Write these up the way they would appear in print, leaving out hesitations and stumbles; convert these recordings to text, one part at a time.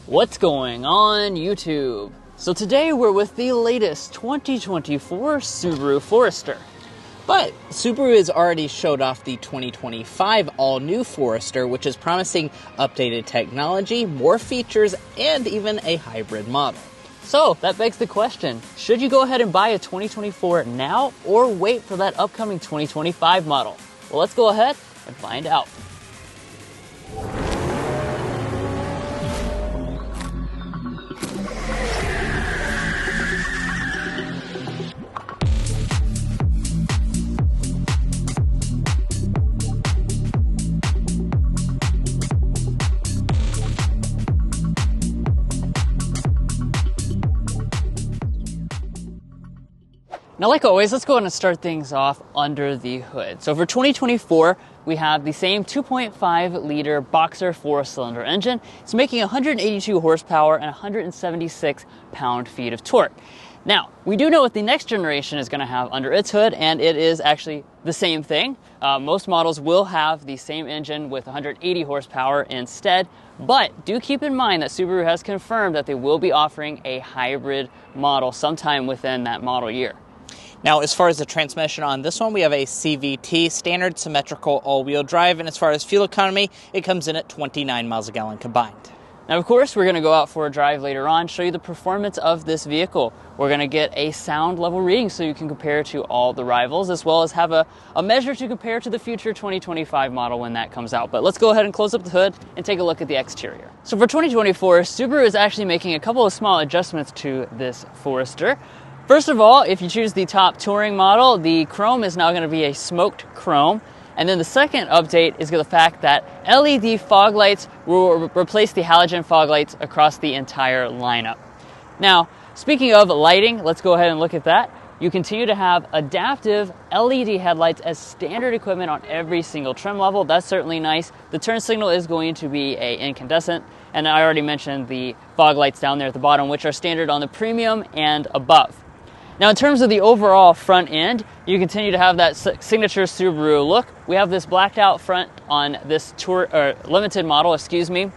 What's going on YouTube? So today we're with the latest 2024 Subaru Forester. But Subaru has already showed off the 2025 all-new Forester, which is promising updated technology, more features, and even a hybrid model. So that begs the question, should you go ahead and buy a 2024 now or wait for that upcoming 2025 model? Well, let's go ahead and find out. Now, like always, let's go ahead and start things off under the hood. So for 2024, we have the same 2.5 liter boxer 4-cylinder engine. It's making 182 horsepower and 176 pound-feet of torque. Now, we do know what the next generation is going to have under its hood, and it is actually the same thing. Most models will have the same engine with 180 horsepower instead, but do keep in mind that Subaru has confirmed that they will be offering a hybrid model sometime within that model year. Now, as far as the transmission on this one, we have a CVT, standard symmetrical all-wheel drive, and as far as fuel economy, it comes in at 29 miles a gallon combined. Now, of course, we're going to go out for a drive later on, show you the performance of this vehicle. We're going to get a sound level reading so you can compare to all the rivals, as well as have a measure to compare to the future 2025 model when that comes out. But let's go ahead and close up the hood and take a look at the exterior. So for 2024, Subaru is actually making a couple of small adjustments to this Forester. First of all, if you choose the top touring model, the chrome is now going to be a smoked chrome. And then the second update is the fact that LED fog lights will replace the halogen fog lights across the entire lineup. Now, speaking of lighting, let's go ahead and look at that. You continue to have adaptive LED headlights as standard equipment on every single trim level. That's certainly nice. The turn signal is going to be an incandescent, and I already mentioned the fog lights down there at the bottom, which are standard on the premium and above. Now, in terms of the overall front end, you continue to have that signature Subaru look. We have this blacked out front on this limited model, And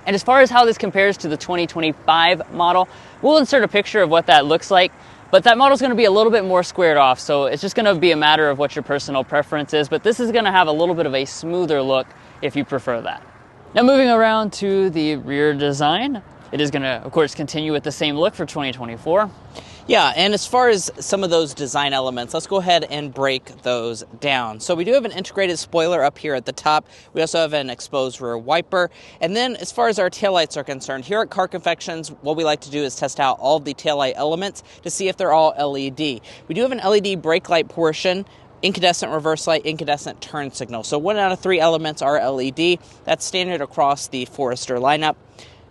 as far as how this compares to the 2025 model, we'll insert a picture of what that looks like. But that model is going to be a little bit more squared off, so it's just going to be a matter of what your personal preference is. But this is going to have a little bit of a smoother look if you prefer that. Now, moving around to the rear design, it is going to, of course, continue with the same look for 2024. Yeah, and as far as some of those design elements, let's go ahead and break those down. So we do have an integrated spoiler up here at the top. We also have an exposed rear wiper. And then as far as our taillights are concerned, here at Car Confections, what we like to do is test out all of the taillight elements to see if they're all LED. We do have an LED brake light portion, incandescent reverse light, incandescent turn signal. So 1 out of 3 elements are LED. That's standard across the Forester lineup.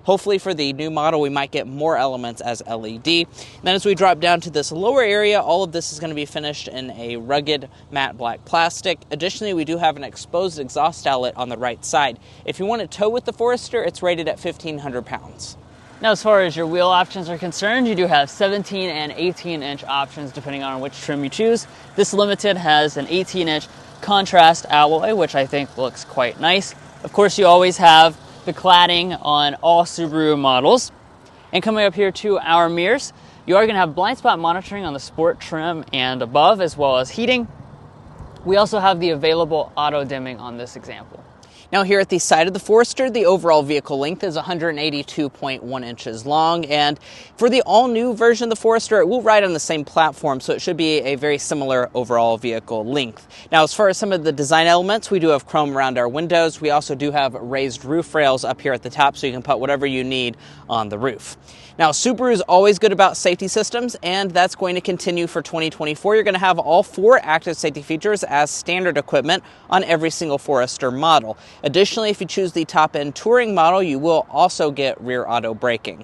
Hopefully for the new model, we might get more elements as LED. And then as we drop down to this lower area, all of this is going to be finished in a rugged matte black plastic. Additionally, we do have an exposed exhaust outlet on the right side. If you want to tow with the Forester, it's rated at 1,500 pounds. Now, as far as your wheel options are concerned, you do have 17 and 18-inch options depending on which trim you choose. This Limited has an 18-inch contrast alloy, which I think looks quite nice. Of course, you always have the cladding on all Subaru models. And coming up here to our mirrors, you are going to have blind spot monitoring on the sport trim and above, as well as heating. We also have the available auto dimming on this example. Now here at the side of the Forester, the overall vehicle length is 182.1 inches long, and for the all-new version of the Forester, it will ride on the same platform, so it should be a very similar overall vehicle length. Now, as far as some of the design elements, we do have chrome around our windows. We also do have raised roof rails up here at the top, so you can put whatever you need on the roof. Now, Subaru is always good about safety systems, and that's going to continue for 2024. You're going to have all 4 active safety features as standard equipment on every single Forester model. Additionally, if you choose the top-end touring model, you will also get rear auto braking.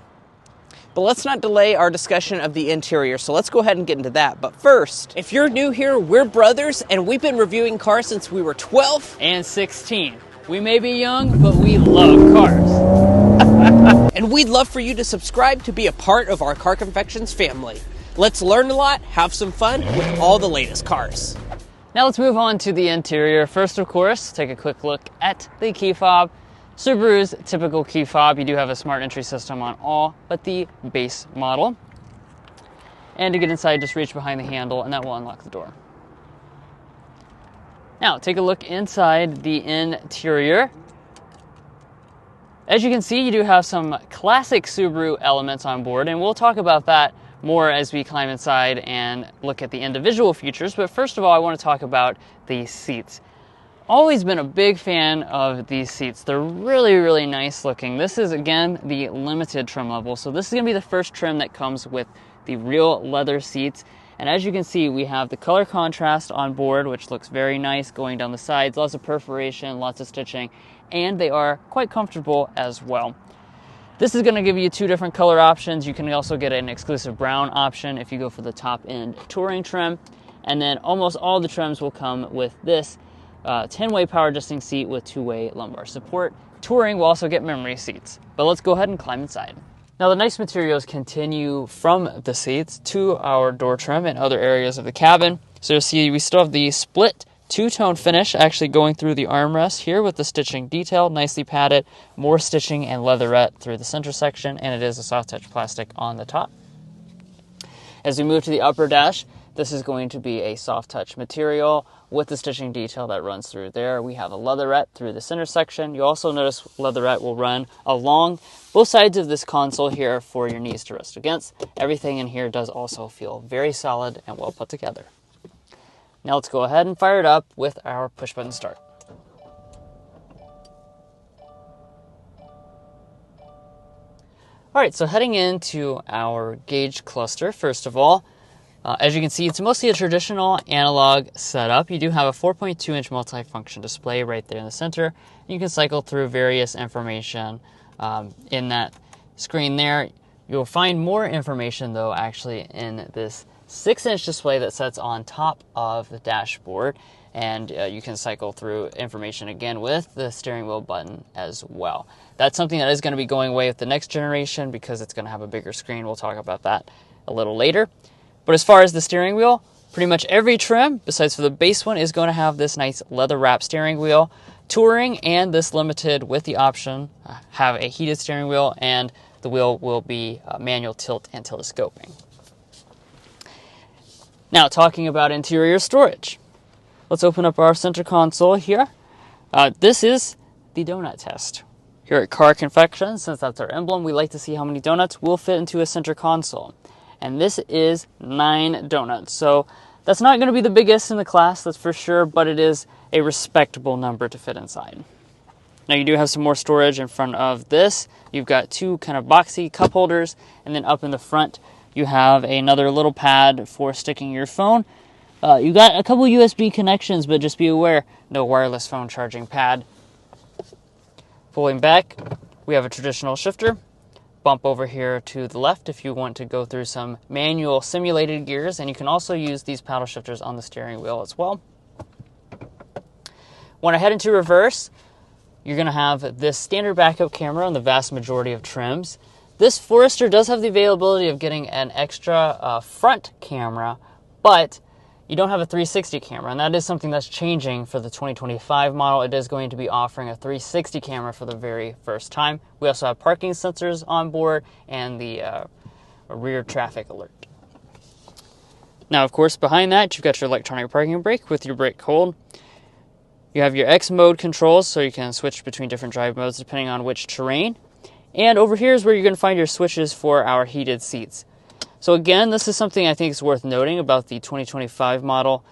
But let's not delay our discussion of the interior, so let's go ahead and get into that. But first, if you're new here, we're brothers, and we've been reviewing cars since we were 12 and 16. We may be young, but we love cars. And we'd love for you to subscribe to be a part of our Car Confections family. Let's learn a lot, have some fun with all the latest cars. Now let's move on to the interior. First, of course, take a quick look at the key fob. Subaru's typical key fob, you do have a smart entry system on all but the base model. And to get inside, just reach behind the handle and that will unlock the door. Now, take a look inside the interior. As you can see, you do have some classic Subaru elements on board, and we'll talk about that more as we climb inside and look at the individual features. But first of all, I want to talk about the seats. Always been a big fan of these seats. They're really, really nice looking. This is, again, the limited trim level. So this is going to be the first trim that comes with the real leather seats. And as you can see, we have the color contrast on board, which looks very nice going down the sides. Lots of perforation, lots of stitching, and they are quite comfortable as well. This is going to give you two different color options. You can also get an exclusive brown option if you go for the top end touring trim. And then almost all the trims will come with this 10-way power adjusting seat with 2-way lumbar support. Touring will also get memory seats. But let's go ahead and climb inside. Now the nice materials continue from the seats to our door trim and other areas of the cabin. So you'll see we still have the split two-tone finish actually going through the armrest here with the stitching detail, nicely padded, more stitching and leatherette through the center section, and it is a soft touch plastic on the top. As we move to the upper dash, this is going to be a soft touch material with the stitching detail that runs through there. We have a leatherette through the center section. You also notice leatherette will run along both sides of this console here for your knees to rest against. Everything in here does also feel very solid and well put together. Now let's go ahead and fire it up with our push button start. All right, so heading into our gauge cluster, first of all, as you can see, it's mostly a traditional analog setup. You do have a 4.2-inch multifunction display right there in the center. You can cycle through various information in that screen there. You'll find more information, though, actually in this 6-inch display that sits on top of the dashboard. And you can cycle through information again with the steering wheel button as well. That's something that is going to be going away with the next generation because it's going to have a bigger screen. We'll talk about that a little later. But as far as the steering wheel, pretty much every trim, besides for the base one, is going to have this nice leather wrap steering wheel. Touring and this limited with the option have a heated steering wheel, and the wheel will be manual tilt and telescoping. Now, talking about interior storage. Let's open up our center console here. This is the donut test. Here at Car Confections, since that's our emblem, we like to see how many donuts will fit into a center console. And this is 9 donuts. So that's not going to be the biggest in the class, that's for sure, but it is a respectable number to fit inside. Now you do have some more storage in front of this. You've got 2 kind of boxy cup holders, and then up in the front you have another little pad for sticking your phone. You got a couple USB connections, but just be aware, no wireless phone charging pad. Pulling back, we have a traditional shifter. Bump over here to the left if you want to go through some manual simulated gears, and you can also use these paddle shifters on the steering wheel as well. When I head into reverse, you're going to have this standard backup camera on the vast majority of trims. This Forester does have the availability of getting an extra front camera, but you don't have a 360 camera, and that is something that's changing for the 2025 model. It is going to be offering a 360 camera for the very first time. We also have parking sensors on board and the rear traffic alert. Now, of course, behind that, you've got your electronic parking brake with your brake hold. You have your X mode controls, so you can switch between different drive modes depending on which terrain. And over here is where you're going to find your switches for our heated seats. So again, this is something I think is worth noting about the 2025 model,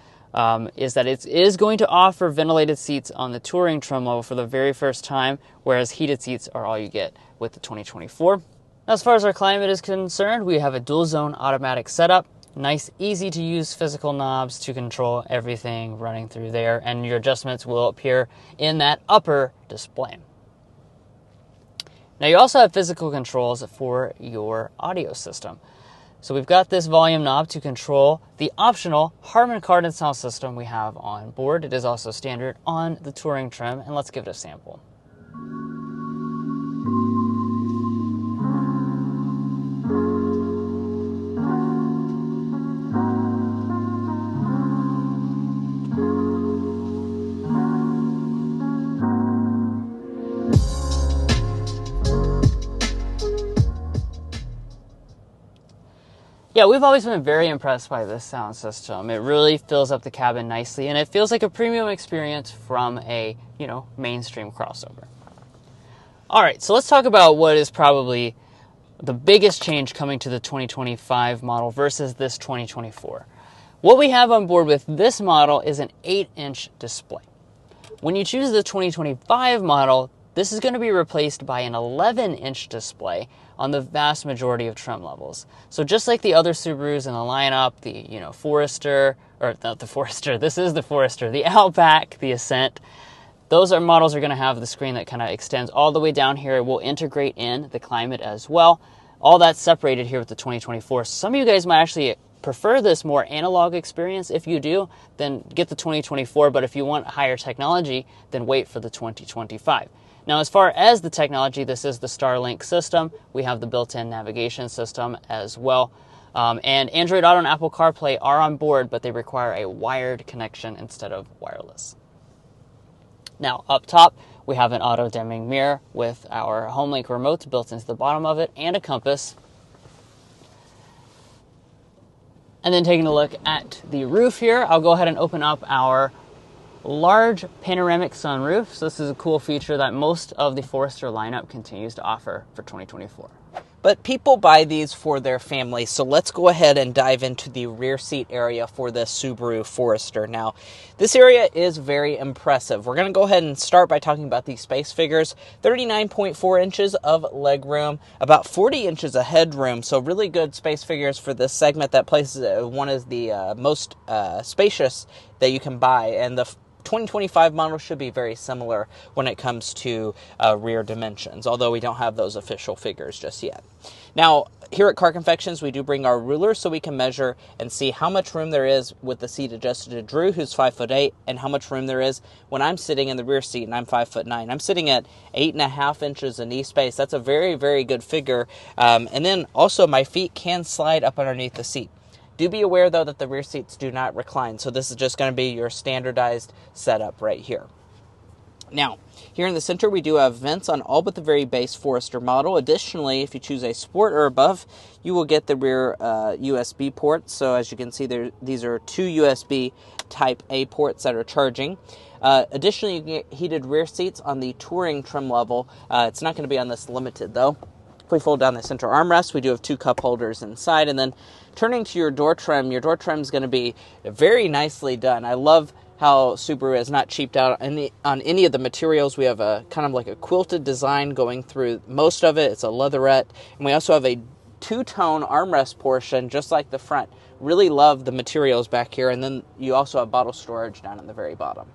is that it is going to offer ventilated seats on the touring trim level for the very first time, whereas heated seats are all you get with the 2024. As far as our climate is concerned, we have a dual zone automatic setup. Nice, easy to use physical knobs to control everything running through there, and your adjustments will appear in that upper display. Now you also have physical controls for your audio system. So we've got this volume knob to control the optional Harman Kardon sound system we have on board. It is also standard on the touring trim, and let's give it a sample. Yeah, we've always been very impressed by this sound system. It really fills up the cabin nicely, and it feels like a premium experience from a, mainstream crossover. All right, so let's talk about what is probably the biggest change coming to the 2025 model versus this 2024. What we have on board with this model is an 8-inch display. When you choose the 2025 model, this is going to be replaced by an 11-inch display on the vast majority of trim levels. So just like the other Subarus in the lineup, the Forester, or not the Forester, this is the Forester, the Outback, the Ascent, those models are going to have the screen that kind of extends all the way down here. It will integrate in the climate as well. All that's separated here with the 2024. Some of you guys might actually prefer this more analog experience. If you do, then get the 2024, but if you want higher technology, then wait for the 2025. Now, as far as the technology, this is the Starlink system. We have the built-in navigation system as well. And Android Auto and Apple CarPlay are on board, but they require a wired connection instead of wireless. Now, up top, we have an auto-dimming mirror with our HomeLink remote built into the bottom of it and a compass. And then taking a look at the roof here, I'll go ahead and open up our large panoramic sunroof. So this is a cool feature that most of the Forester lineup continues to offer for 2024. But people buy these for their family, so let's go ahead and dive into the rear seat area for the Subaru Forester. Now, this area is very impressive. We're going to go ahead and start by talking about these space figures. 39.4 inches of legroom, about 40 inches of headroom, so really good space figures for this segment. That places one is the most spacious that you can buy, and the 2025 model should be very similar when it comes to rear dimensions, although we don't have those official figures just yet. Now, here at Car Confections, we do bring our ruler so we can measure and see how much room there is with the seat adjusted to Drew, who's 5'8", and how much room there is when I'm sitting in the rear seat and I'm 5'9". I'm sitting at 8.5 inches of knee space. That's a very, very good figure. And then also my feet can slide up underneath the seat. Do be aware, though, that the rear seats do not recline, so this is just going to be your standardized setup right here. Now, here in the center, we do have vents on all but the very base Forester model. Additionally, if you choose a Sport or above, you will get the rear USB ports. So as you can see, these are two USB Type A ports that are charging. Additionally, you can get heated rear seats on the Touring trim level. It's not going to be on this Limited, though. If we fold down the center armrest, we do have two cup holders inside. And then turning to your door trim is going to be very nicely done. I love how Subaru has not cheaped out on any of the materials. We have a kind of like a quilted design going through most of it. It's a leatherette. And we also have a two-tone armrest portion, just like the front. Really love the materials back here. And then you also have bottle storage down at the very bottom.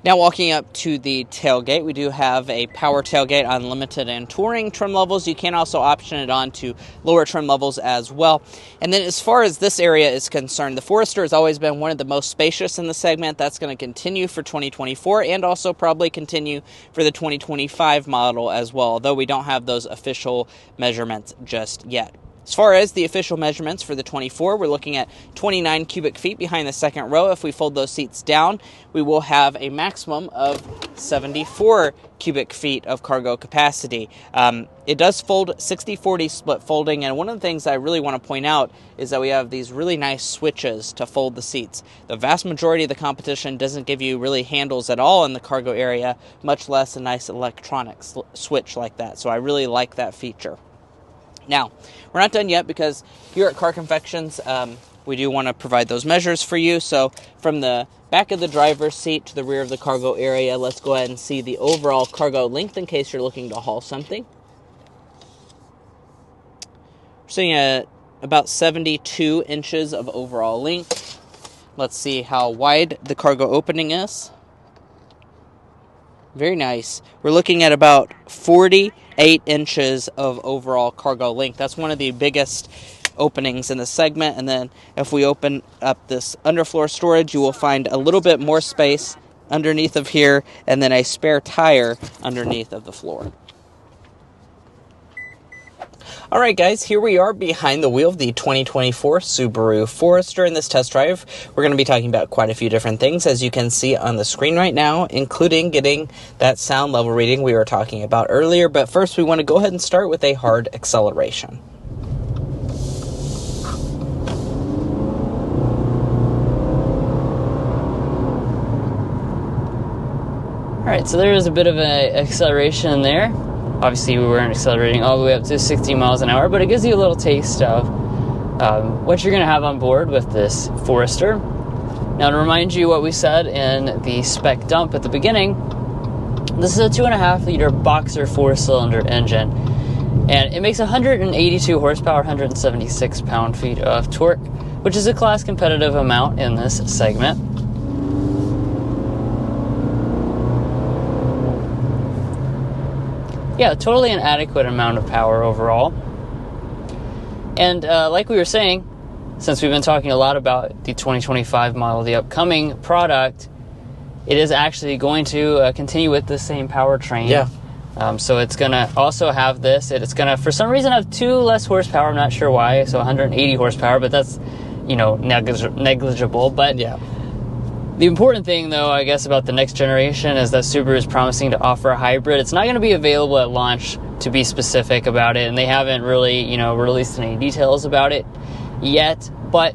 Now walking up to the tailgate, we do have a power tailgate on Limited and Touring trim levels. You can also option it on to lower trim levels as well. And then as far as this area is concerned, the Forester has always been one of the most spacious in the segment. That's going to continue for 2024 and also probably continue for the 2025 model as well, although we don't have those official measurements just yet. As far as the official measurements for the 24, we're looking at 29 cubic feet behind the second row. If we fold those seats down, we will have a maximum of 74 cubic feet of cargo capacity. It does fold 60-40 split folding, and one of the things I really want to point out is that we have these really nice switches to fold the seats. The vast majority of the competition doesn't give you really handles at all in the cargo area, much less a nice electronic switch like that, so I really like that feature. Now, we're not done yet because here at Car Confections, we do want to provide those measures for you. So from the back of the driver's seat to the rear of the cargo area, let's go ahead and see the overall cargo length in case you're looking to haul something. We're sitting at about 72 inches of overall length. Let's see how wide the cargo opening is. Very nice. We're looking at about 48 inches of overall cargo length. That's one of the biggest openings in the segment. And then if we open up this underfloor storage, you will find a little bit more space underneath of here and then a spare tire underneath of the floor. All right, guys, here we are behind the wheel of the 2024 Subaru Forester. In this test drive, we're going to be talking about quite a few different things, as you can see on the screen right now, including getting that sound level reading we were talking about earlier. But first, we want to go ahead and start with a hard acceleration. Alright, so there is a bit of an acceleration there. Obviously we weren't accelerating all the way up to 60 miles an hour, but it gives you a little taste of what you're going to have on board with this Forester. Now, to remind you what we said in the spec dump at the beginning, this is a 2.5 liter boxer 4-cylinder engine, and it makes 182 horsepower, 176 pound-feet of torque, which is a class competitive amount in this segment. Yeah, totally an adequate amount of power overall. And like we were saying, since we've been talking a lot about the 2025 model, the upcoming product, it is actually going to continue with the same powertrain. Yeah. So it's going to also have this. It's going to, for some reason, have 2 less horsepower. I'm not sure why. So 180 horsepower, but that's, negligible. But yeah. The important thing, though, I guess, about the next generation is that Subaru is promising to offer a hybrid. It's not going to be available at launch, to be specific about it, and they haven't really, released any details about it yet. But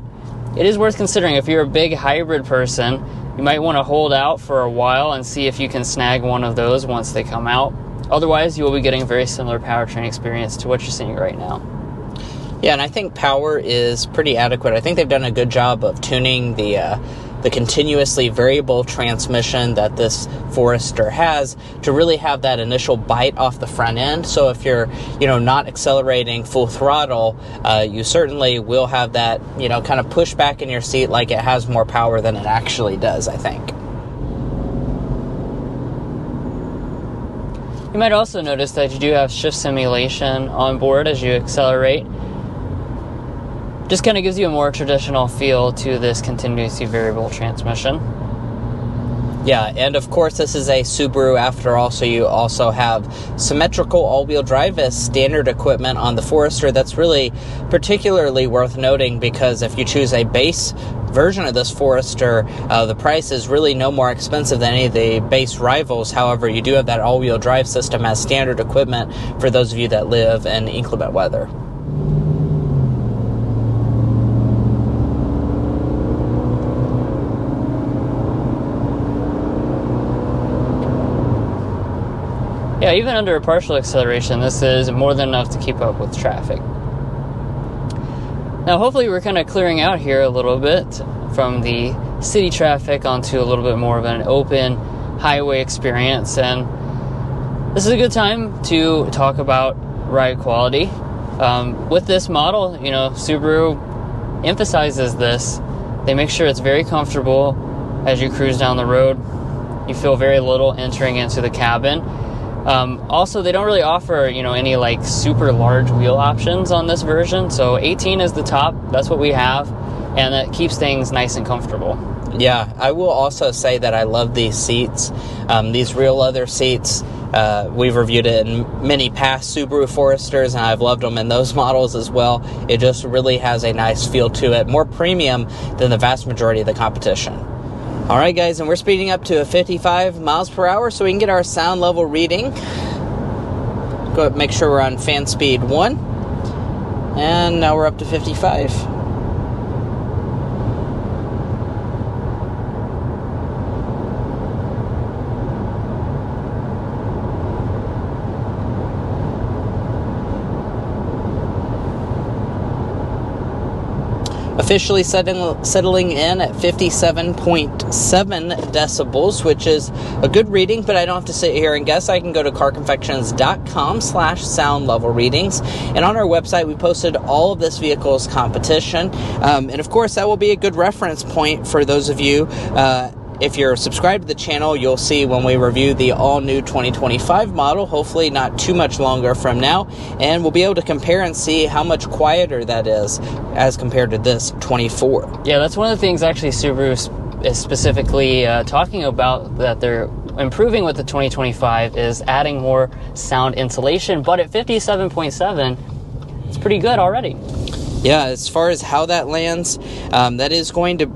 it is worth considering. If you're a big hybrid person, you might want to hold out for a while and see if you can snag one of those once they come out. Otherwise, you will be getting a very similar powertrain experience to what you're seeing right now. Yeah, and I think power is pretty adequate. I think they've done a good job of tuning the continuously variable transmission that this Forester has to really have that initial bite off the front end. So if you're, not accelerating full throttle, you certainly will have that, kind of push back in your seat like it has more power than it actually does, I think. You might also notice that you do have shift simulation on board as you accelerate. Just kind of gives you a more traditional feel to this continuously variable transmission. Yeah, and of course this is a Subaru after all, so you also have symmetrical all-wheel drive as standard equipment on the Forester. That's really particularly worth noting because if you choose a base version of this Forester, the price is really no more expensive than any of the base rivals. However, you do have that all-wheel drive system as standard equipment for those of you that live in inclement weather. Yeah, even under a partial acceleration, this is more than enough to keep up with traffic. Now, hopefully we're kind of clearing out here a little bit from the city traffic onto a little bit more of an open highway experience, and this is a good time to talk about ride quality. With this model, Subaru emphasizes this. They make sure it's very comfortable as you cruise down the road. You feel very little entering into the cabin. Also, they don't really offer, any super large wheel options on this version. So 18 is the top. That's what we have. And that keeps things nice and comfortable. Yeah, I will also say that I love these seats. These real leather seats, we've reviewed it in many past Subaru Foresters, and I've loved them in those models as well. It just really has a nice feel to it. More premium than the vast majority of the competition. All right, guys, and we're speeding up to 55 miles per hour so we can get our sound level reading. Go ahead and make sure we're on fan speed 1. And now we're up to 55. Officially settling in at 57.7 decibels, which is a good reading, but I don't have to sit here and guess. I can go to carconfections.com/sound level readings, and on our website we posted all of this vehicle's competition, and of course that will be a good reference point for those of you. If you're subscribed to the channel, you'll see when we review the all-new 2025 model, hopefully not too much longer from now, and we'll be able to compare and see how much quieter that is as compared to this 24. Yeah, that's one of the things actually Subaru is specifically talking about that they're improving with the 2025 is adding more sound insulation, but at 57.7, it's pretty good already. Yeah, as far as how that lands, that is going to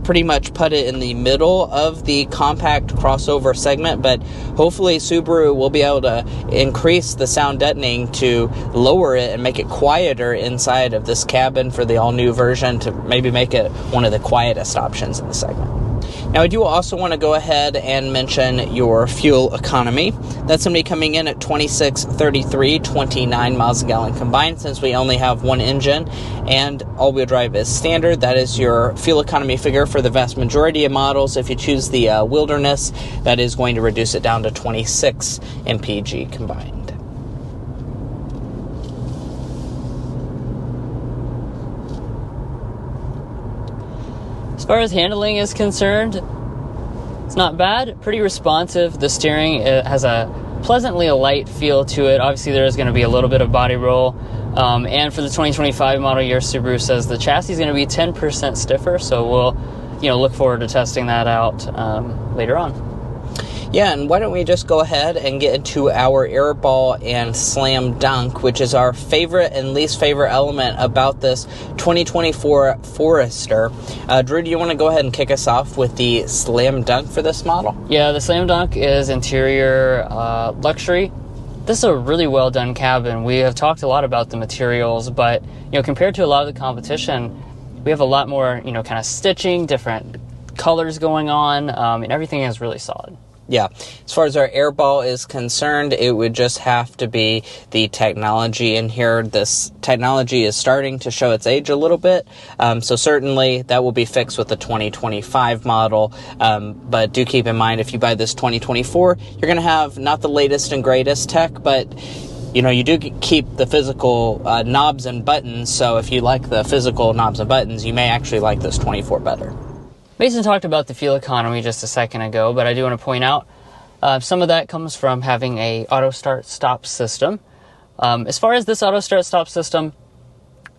pretty much put it in the middle of the compact crossover segment, but hopefully Subaru will be able to increase the sound deadening to lower it and make it quieter inside of this cabin for the all-new version to maybe make it one of the quietest options in the segment. Now, I do also want to go ahead and mention your fuel economy. That's going to be coming in at 2633, 29 miles a gallon combined, since we only have one engine and all-wheel drive is standard. That is your fuel economy figure for the vast majority of models. If you choose the Wilderness, that is going to reduce it down to 26 mpg combined. As far as handling is concerned, it's not bad, pretty responsive. The steering has a pleasantly light feel to it. Obviously, there is going to be a little bit of body roll. And for the 2025 model year, Subaru says the chassis is going to be 10% stiffer, so we'll look forward to testing that out later on. Yeah, and why don't we just go ahead and get into our airball and slam dunk, which is our favorite and least favorite element about this 2024 Forester. Drew, do you want to go ahead and kick us off with the slam dunk for this model? Yeah, the slam dunk is interior luxury. This is a really well done cabin. We have talked a lot about the materials, but compared to a lot of the competition, we have a lot more kind of stitching, different colors going on, and everything is really solid. Yeah, as far as our airball is concerned, it would just have to be the technology in here. This technology is starting to show its age a little bit, so certainly that will be fixed with the 2025 model, but do keep in mind, if you buy this 2024, you're going to have not the latest and greatest tech, but you do keep the physical knobs and buttons, so if you like the physical knobs and buttons, you may actually like this 24 better. Mason talked about the fuel economy just a second ago, but I do want to point out some of that comes from having a auto start stop system. As far as this auto start stop system,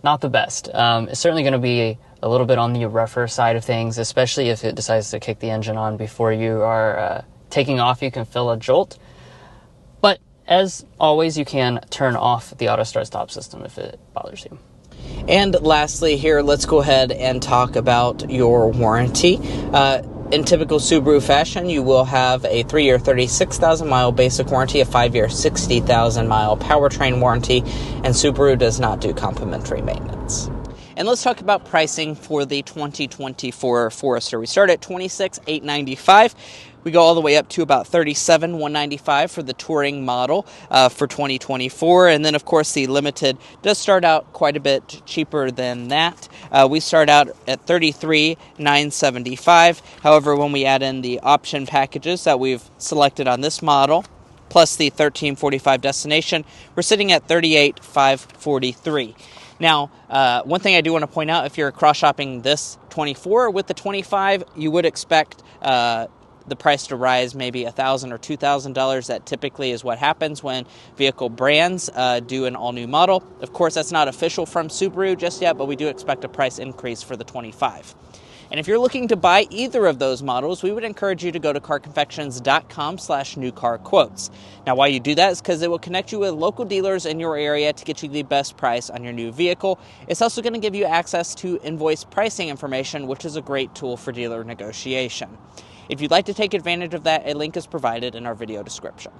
not the best. It's certainly going to be a little bit on the rougher side of things, especially if it decides to kick the engine on before you are taking off. You can feel a jolt. But as always, you can turn off the auto start stop system if it bothers you. And lastly here, let's go ahead and talk about your warranty. In typical Subaru fashion, you will have a 3-year 36,000 mile basic warranty, a 5-year 60,000 mile powertrain warranty, and Subaru does not do complimentary maintenance. And let's talk about pricing for the 2024 Forester. We start at $26,895. We go all the way up to about $37,195 for the touring model for 2024. And then, of course, the limited does start out quite a bit cheaper than that. We start out at $33,975. However, when we add in the option packages that we've selected on this model, plus the $13,455 destination, we're sitting at $38,543. Now, one thing I do want to point out, if you're cross-shopping this 24 with the 25, you would expect the price to rise maybe $1,000 or $2,000. That typically is what happens when vehicle brands do an all-new model. Of course, that's not official from Subaru just yet, but we do expect a price increase for the 25. And if you're looking to buy either of those models, we would encourage you to go to carconfections.com/newcarquotes. Now, why you do that is because it will connect you with local dealers in your area to get you the best price on your new vehicle. It's also going to give you access to invoice pricing information, which is a great tool for dealer negotiation. If you'd like to take advantage of that, a link is provided in our video description.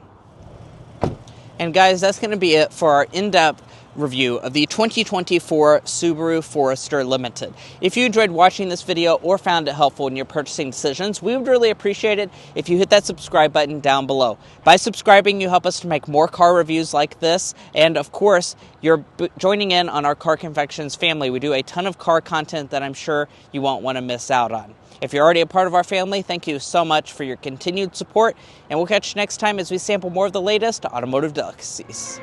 And guys, that's going to be it for our in-depth review of the 2024 Subaru Forester Limited. If you enjoyed watching this video or found it helpful in your purchasing decisions, we would really appreciate it if you hit that subscribe button down below. By subscribing, you help us to make more car reviews like this, and of course, you're joining in on our Car Confections family. We do a ton of car content that I'm sure you won't want to miss out on. If you're already a part of our family, thank you so much for your continued support, and we'll catch you next time as we sample more of the latest automotive delicacies.